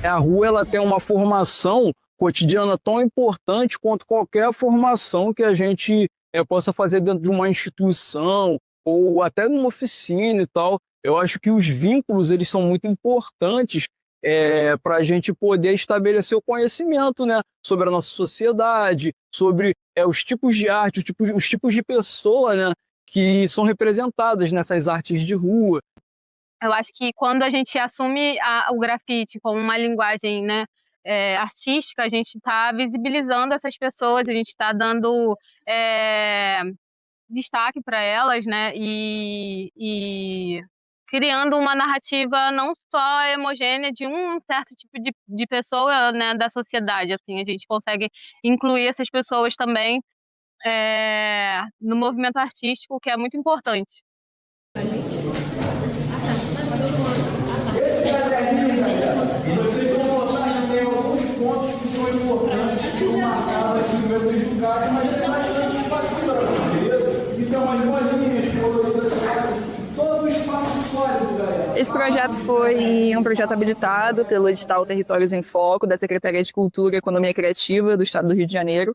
a rua ela tem uma formação cotidiana tão importante quanto qualquer formação que a gente possa fazer dentro de uma instituição ou até numa oficina e tal. Eu acho que os vínculos eles são muito importantes para a gente poder estabelecer o conhecimento, né, sobre a nossa sociedade, sobre os tipos de arte, os tipos de pessoa, né, que são representadas nessas artes de rua. Eu acho que quando a gente assume o grafite como uma linguagem, né, artística, a gente está visibilizando essas pessoas, a gente está dando destaque para elas, né, e criando uma narrativa não só homogênea de um certo tipo de pessoa, né, da sociedade. Assim, a gente consegue incluir essas pessoas também no movimento artístico, que é muito importante. Vocês vão notar que tem alguns pontos que são importantes que eu marcava assim no meu educado, mas tem bastante espacinho para beleza? Então, umas boas linhas coloridas, todo o espaço sólido, galera. Esse projeto foi um projeto habilitado pelo edital Territórios em Foco, da Secretaria de Cultura e Economia Criativa do Estado do Rio de Janeiro.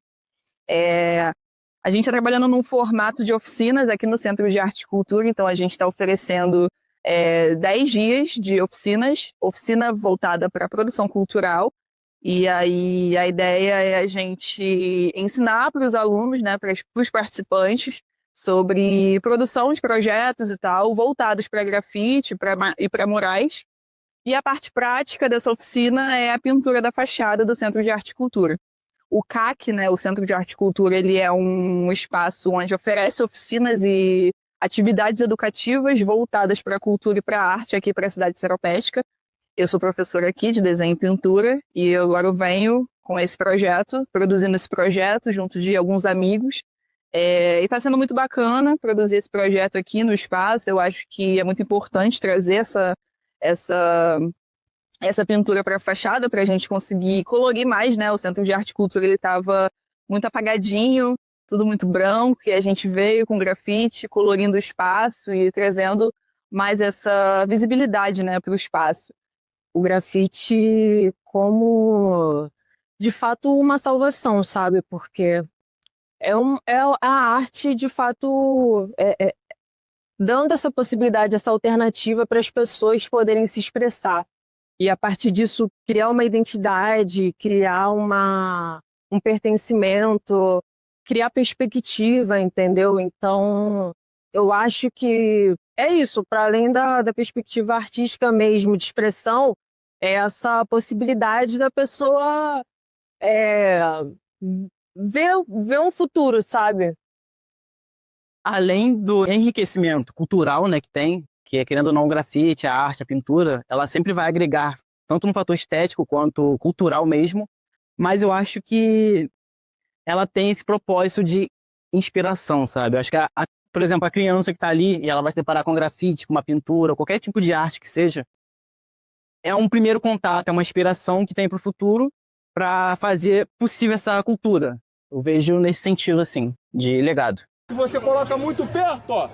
A gente está trabalhando num formato de oficinas aqui no Centro de Arte e Cultura, então a gente está oferecendo 10 dias de oficina voltada para a produção cultural, e aí a ideia é a gente ensinar para os alunos, né, para os participantes, sobre produção de projetos e tal, voltados para grafite e para murais. E a parte prática dessa oficina é a pintura da fachada do Centro de Arte e Cultura. O CAC, né, o Centro de Arte e Cultura, ele é um espaço onde oferece oficinas e atividades educativas voltadas para a cultura e para a arte aqui para a cidade seropédica. Eu sou professora aqui de desenho e pintura e agora eu venho com esse projeto, produzindo esse projeto junto de alguns amigos. E está sendo muito bacana produzir esse projeto aqui no espaço. Eu acho que é muito importante trazer essa pintura para a fachada para a gente conseguir colorir mais, né? O Centro de Arte e Cultura ele estava muito apagadinho, tudo muito branco, e a gente veio com grafite, colorindo o espaço e trazendo mais essa visibilidade, né, para o espaço. O grafite como, de fato, uma salvação, sabe? Porque é a arte, de fato, dando essa possibilidade, essa alternativa para as pessoas poderem se expressar. E, a partir disso, criar uma identidade, criar um pertencimento, criar perspectiva, entendeu? Então, eu acho que é isso, para além da perspectiva artística mesmo, de expressão, é essa possibilidade da pessoa ver um futuro, sabe? Além do enriquecimento cultural, né, que tem, que é, querendo ou não, o grafite, a arte, a pintura, ela sempre vai agregar, tanto no fator estético quanto cultural mesmo, mas eu acho que ela tem esse propósito de inspiração, sabe? Eu acho que, por exemplo, a criança que está ali e ela vai se deparar com grafite, com uma pintura, qualquer tipo de arte que seja, é um primeiro contato, é uma inspiração que tem para o futuro para fazer possível essa cultura. Eu vejo nesse sentido, assim, de legado. Se você coloca muito perto, ó,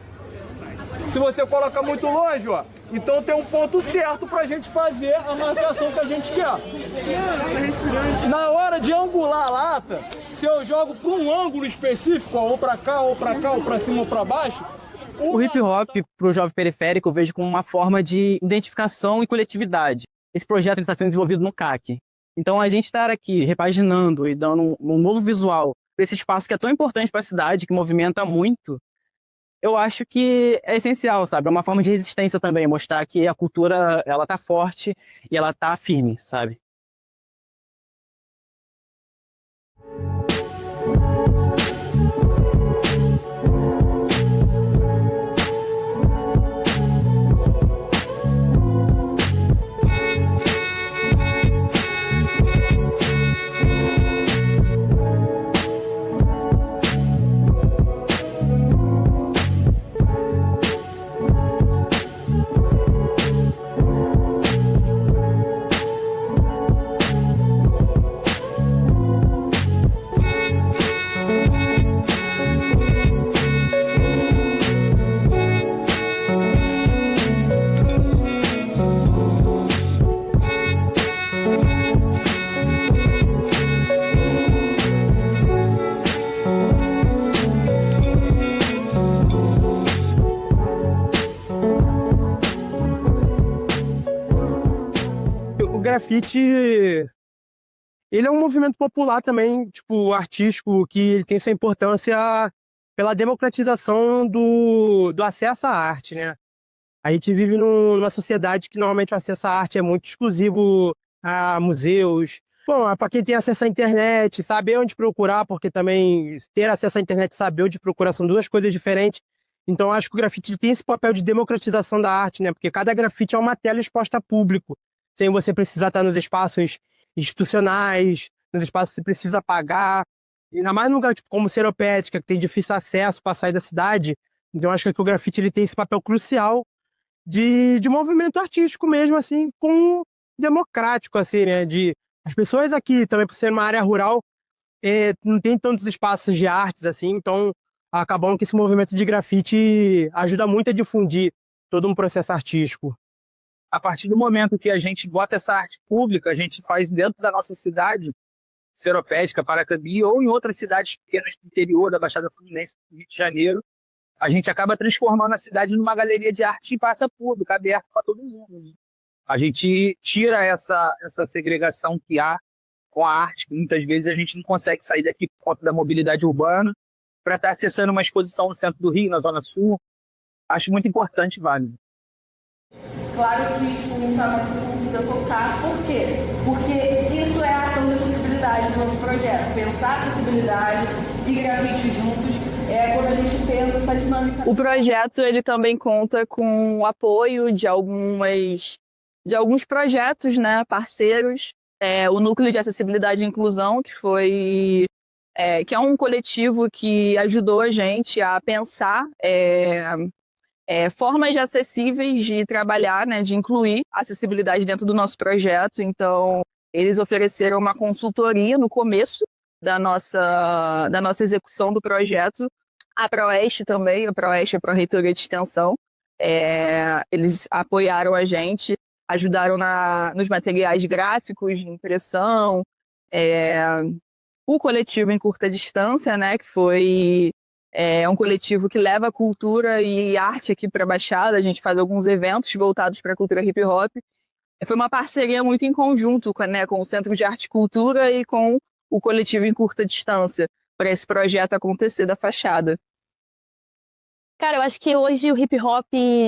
se você coloca muito longe, ó, então tem um ponto certo pra gente fazer a marcação que a gente quer. Na hora de angular a lata, se eu jogo para um ângulo específico, ó, ou pra cá, ou pra cá, ou pra cima, ou pra baixo... O hip hop pro jovem periférico eu vejo como uma forma de identificação e coletividade. Esse projeto está sendo desenvolvido no CAC. Então a gente estar aqui repaginando e dando um novo visual para esse espaço que é tão importante para a cidade, que movimenta muito, eu acho que é essencial, sabe? É uma forma de resistência também, mostrar que a cultura, ela tá forte e ela tá firme, sabe? grafite, ele é um movimento popular também, tipo, artístico, que tem sua importância pela democratização do acesso à arte, né? A gente vive numa sociedade que normalmente o acesso à arte é muito exclusivo a museus. Bom, para quem tem acesso à internet, saber onde procurar, porque também ter acesso à internet e saber onde procurar são duas coisas diferentes. Então, acho que o grafite tem esse papel de democratização da arte, né? Porque cada grafite é uma tela exposta a público, sem você precisar estar nos espaços institucionais, nos espaços que você precisa pagar. Ainda mais num lugar tipo, como Seropédica, que tem difícil acesso para sair da cidade. Então, acho que o grafite ele tem esse papel crucial de movimento artístico mesmo, assim, com democrático, assim, né? As pessoas aqui, também por ser uma área rural, não tem tantos espaços de artes, assim, então acabam que esse movimento de grafite ajuda muito a difundir todo um processo artístico. A partir do momento que a gente bota essa arte pública, a gente faz dentro da nossa cidade, Seropédica, Paracambi, ou em outras cidades pequenas do interior da Baixada Fluminense, do Rio de Janeiro, a gente acaba transformando a cidade numa galeria de arte em praça pública, aberta para todo mundo, né? A gente tira essa segregação que há com a arte, que muitas vezes a gente não consegue sair daqui por conta da mobilidade urbana para estar acessando uma exposição no centro do Rio, na Zona Sul. Acho muito importante e válido. Claro que tipo, um trabalho que eu consiga tocar. Por quê? Porque isso é a ação de acessibilidade do nosso projeto. Pensar acessibilidade e grafite juntos é quando a gente pensa essa dinâmica. O projeto ele também conta com o apoio de alguns projetos, né, parceiros. O Núcleo de Acessibilidade e Inclusão, que é um coletivo que ajudou a gente a pensar formas acessíveis de trabalhar, né, de incluir acessibilidade dentro do nosso projeto. Então, eles ofereceram uma consultoria no começo da nossa execução do projeto. A Proeste também, a Proeste é a Pró-Reitoria de Extensão. Eles apoiaram a gente, ajudaram nos materiais gráficos, de impressão. O coletivo Em Curta Distância, né, que foi um coletivo que leva cultura e arte aqui para a Baixada. A gente faz alguns eventos voltados para a cultura hip hop. Foi uma parceria muito em conjunto com o Centro de Arte e Cultura e com o coletivo Em Curta Distância, para esse projeto acontecer da fachada. Cara, eu acho que hoje o hip hop,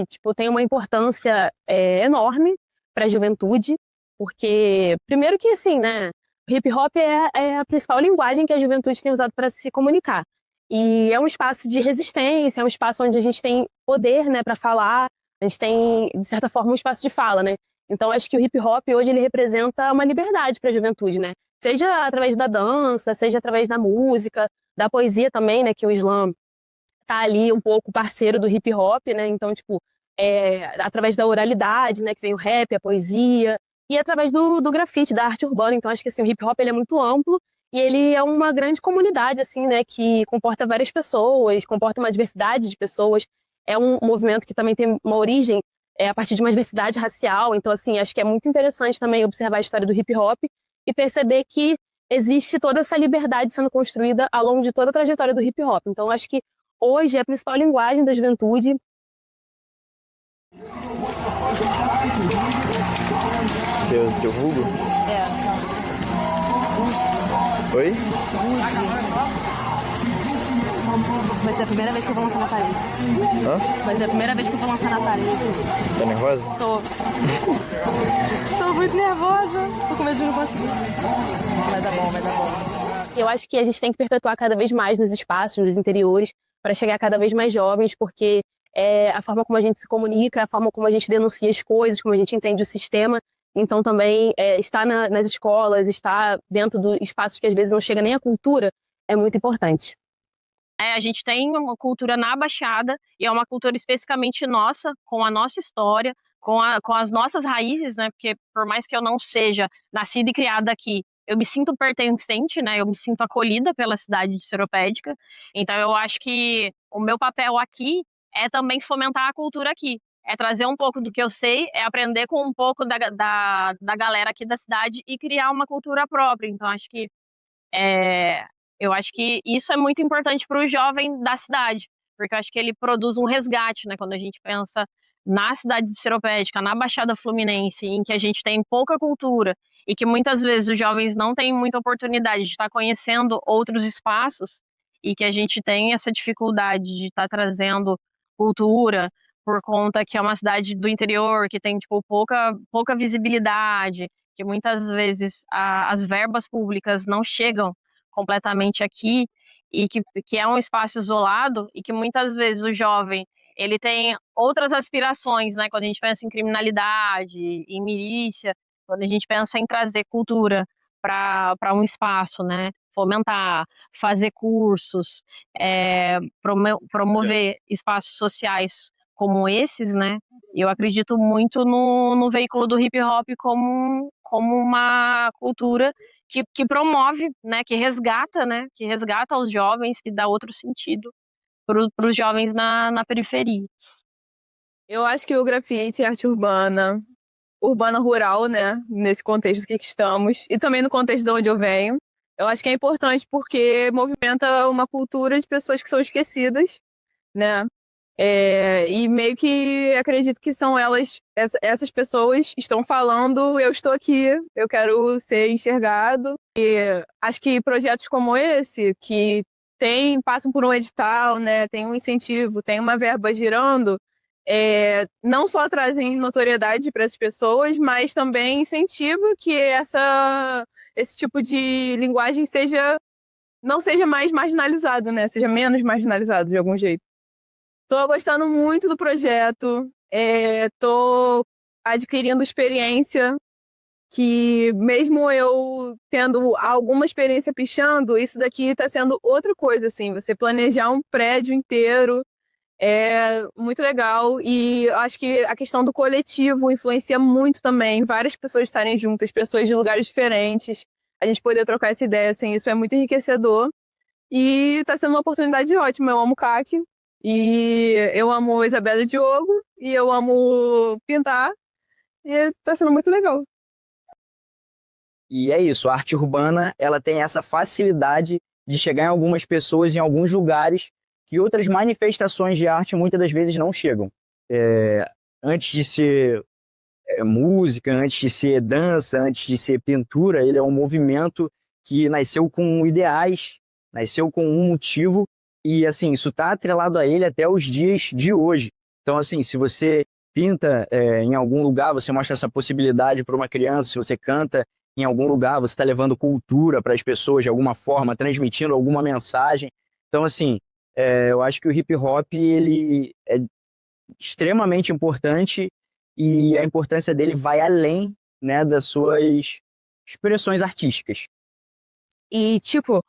tipo, tem uma importância enorme para a juventude, porque, primeiro que, assim, né, o hip hop é a principal linguagem que a juventude tem usado para se comunicar. E é um espaço de resistência, é um espaço onde a gente tem poder, né, para falar, a gente tem, de certa forma, um espaço de fala, né? Então, acho que o hip hop hoje ele representa uma liberdade para a juventude, né? Seja através da dança, seja através da música, da poesia também, né, que o slam tá ali um pouco parceiro do hip hop, né? Então, tipo, através da oralidade, né, que vem o rap, a poesia, e através do grafite, da arte urbana. Então, acho que assim, o hip hop ele é muito amplo e ele é uma grande comunidade, assim, né, que comporta várias pessoas, comporta uma diversidade de pessoas. É um movimento que também tem uma origem a partir de uma diversidade racial. Então, assim, acho que é muito interessante também observar a história do hip hop e perceber que existe toda essa liberdade sendo construída ao longo de toda a trajetória do hip hop. Então, acho que hoje é a principal linguagem da juventude. Teu vulgo? Oi? Vai ser a primeira vez que eu vou lançar na parede. Hã? Vai ser a primeira vez que eu vou lançar na parede. Tá nervosa? Tô. Tô muito nervosa. Tô com medo de não conseguir. Vai dar bom, vai dar bom. Eu acho que a gente tem que perpetuar cada vez mais nos espaços, nos interiores, para chegar cada vez mais jovens, porque a forma como a gente se comunica, a forma como a gente denuncia as coisas, como a gente entende o sistema. Então também estar nas escolas, estar dentro dos espaços que às vezes não chega nem a cultura, é muito importante. A gente tem uma cultura na Baixada, e é uma cultura especificamente nossa, com a nossa história, com as nossas raízes, né? Porque por mais que eu não seja nascida e criada aqui, eu me sinto pertencente, né? Eu me sinto acolhida pela cidade de Seropédica. Então eu acho que o meu papel aqui é também fomentar a cultura aqui. É trazer um pouco do que eu sei, é aprender com um pouco da galera aqui da cidade e criar uma cultura própria. Então eu acho que isso é muito importante para o jovem da cidade, porque eu acho que ele produz um resgate, né? Quando a gente pensa na cidade de Seropédica, na Baixada Fluminense, em que a gente tem pouca cultura e que muitas vezes os jovens não têm muita oportunidade de estar conhecendo outros espaços e que a gente tem essa dificuldade de estar trazendo cultura por conta que é uma cidade do interior, que tem tipo, pouca visibilidade, que muitas vezes as verbas públicas não chegam completamente aqui e que é um espaço isolado e que muitas vezes o jovem ele tem outras aspirações, né? Quando a gente pensa em criminalidade, em milícia, quando a gente pensa em trazer cultura para um espaço, né? Fomentar, fazer cursos, promover espaços sociais como esses, né? Eu acredito muito no veículo do hip hop como uma cultura que promove, né? Que resgata os jovens, que dá outro sentido para os jovens na periferia. Eu acho que o grafite, a arte urbana, urbana rural, né? Nesse contexto que estamos, e também no contexto de onde eu venho, eu acho que é importante porque movimenta uma cultura de pessoas que são esquecidas, né? E meio que acredito que são essas pessoas estão falando, eu estou aqui, eu quero ser enxergado. E acho que projetos como esse, que passam por um edital, né, tem um incentivo, tem uma verba girando, não só trazem notoriedade para as pessoas, mas também incentivo que esse tipo de linguagem não seja mais marginalizado, né, seja menos marginalizado de algum jeito. Estou gostando muito do projeto, estou adquirindo experiência, que mesmo eu tendo alguma experiência pichando, isso daqui está sendo outra coisa, assim, você planejar um prédio inteiro é muito legal, e acho que a questão do coletivo influencia muito também, várias pessoas estarem juntas, pessoas de lugares diferentes, a gente poder trocar essa ideia, assim, isso é muito enriquecedor, e está sendo uma oportunidade ótima, eu amo CAC, e eu amo Isabela e Diogo, e eu amo pintar, e está sendo muito legal. E é isso, a arte urbana, ela tem essa facilidade de chegar em algumas pessoas, em alguns lugares, que outras manifestações de arte muitas das vezes não chegam. Antes de ser música, antes de ser dança, antes de ser pintura, ele é um movimento que nasceu com ideais, nasceu com um motivo, e assim, isso está atrelado a ele até os dias de hoje. Então, assim, se você pinta em algum lugar, você mostra essa possibilidade para uma criança, se você canta em algum lugar, você está levando cultura para as pessoas de alguma forma, transmitindo alguma mensagem. Então, assim, eu acho que o hip hop ele é extremamente importante e a importância dele vai além, né, das suas expressões artísticas. E, tipo,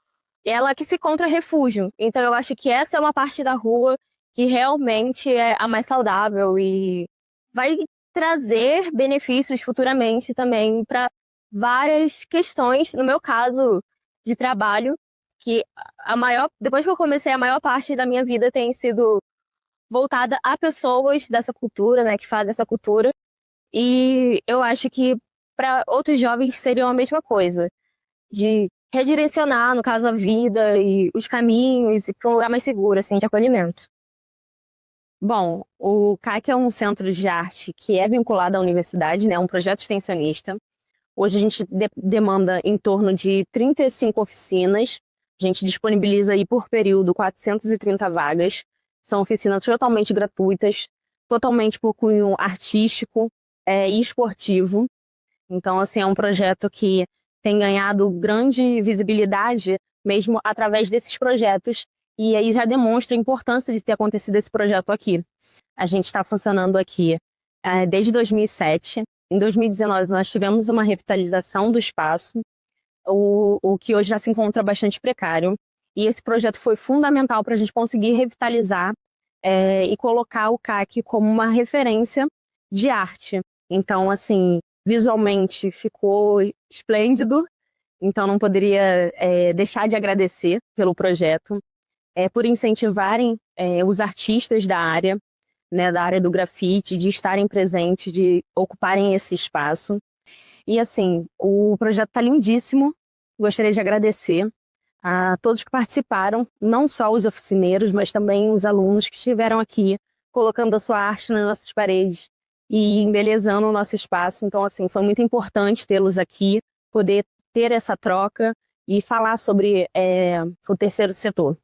ela que se encontra refúgio. Então, eu acho que essa é uma parte da rua que realmente é a mais saudável e vai trazer benefícios futuramente também para várias questões, no meu caso, de trabalho, que depois que eu comecei, a maior parte da minha vida tem sido voltada a pessoas dessa cultura, né, que fazem essa cultura. E eu acho que para outros jovens seria a mesma coisa, de redirecionar, no caso, a vida e os caminhos e para um lugar mais seguro, assim, de acolhimento. Bom, o CAC é um centro de arte que é vinculado à universidade, né, um projeto extensionista. Hoje a gente demanda em torno de 35 oficinas. A gente disponibiliza aí por período 430 vagas. São oficinas totalmente gratuitas, totalmente por cunho artístico e esportivo. Então, assim, é um projeto que tem ganhado grande visibilidade mesmo através desses projetos. E aí já demonstra a importância de ter acontecido esse projeto aqui. A gente está funcionando aqui desde 2007. Em 2019, nós tivemos uma revitalização do espaço, o que hoje já se encontra bastante precário. E esse projeto foi fundamental para a gente conseguir revitalizar e colocar o CAC como uma referência de arte. Então, assim, visualmente ficou esplêndido. Então, não poderia deixar de agradecer pelo projeto, por incentivarem os artistas da área, né, da área do grafite, de estarem presentes, de ocuparem esse espaço. E assim, o projeto está lindíssimo. Gostaria de agradecer a todos que participaram, não só os oficineiros, mas também os alunos que estiveram aqui colocando a sua arte nas nossas paredes e embelezando o nosso espaço. Então, assim, foi muito importante tê-los aqui, poder ter essa troca e falar sobre o terceiro setor.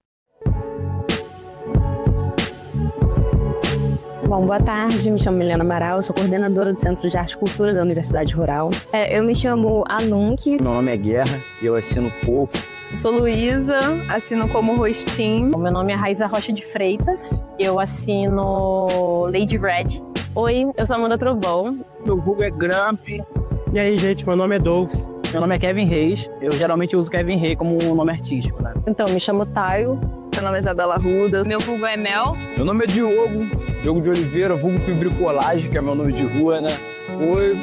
Bom, boa tarde, me chamo Milena Amaral, sou coordenadora do Centro de Arte e Cultura da Universidade Rural. Eu me chamo Anunk. Meu nome é Guerra e eu assino pouco. Sou Luísa, assino como Rostim. Meu nome é Raiza Rocha de Freitas, eu assino Lady Red. Oi, eu sou Amanda Trovão. Meu vulgo é Gramp. E aí, gente, meu nome é Douglas. Meu nome é Kevin Reis, eu geralmente uso Kevin Reis como nome artístico, né? Então, me chamo Taio. Meu nome é Isabela Arruda. Meu vulgo é Mel. Meu nome é Diogo de Oliveira, vulgo Fibricolagem, que é meu nome de rua, né? Foi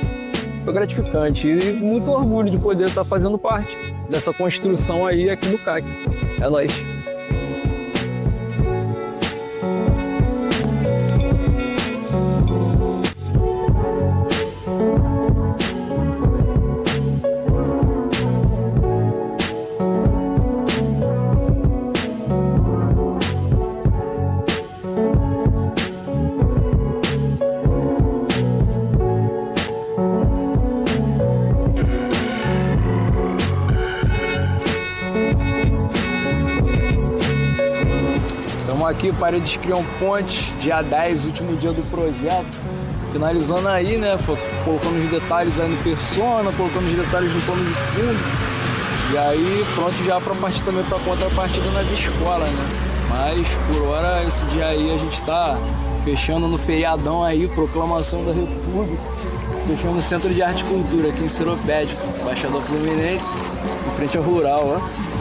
gratificante e muito orgulho de poder estar fazendo parte dessa construção aí aqui no CAC. É nóis. Estamos aqui, Paredes Criam Pontes, dia 10, último dia do projeto. Finalizando aí, né? Colocando os detalhes aí no persona, colocando os detalhes no plano de fundo. E aí, pronto já para partir também para contrapartida nas escolas, né? Mas, por hora, esse dia aí a gente tá fechando no feriadão aí, proclamação da República. Fechando no Centro de Arte e Cultura, aqui em Seropédica, Baixada Fluminense, em frente ao Rural, ó.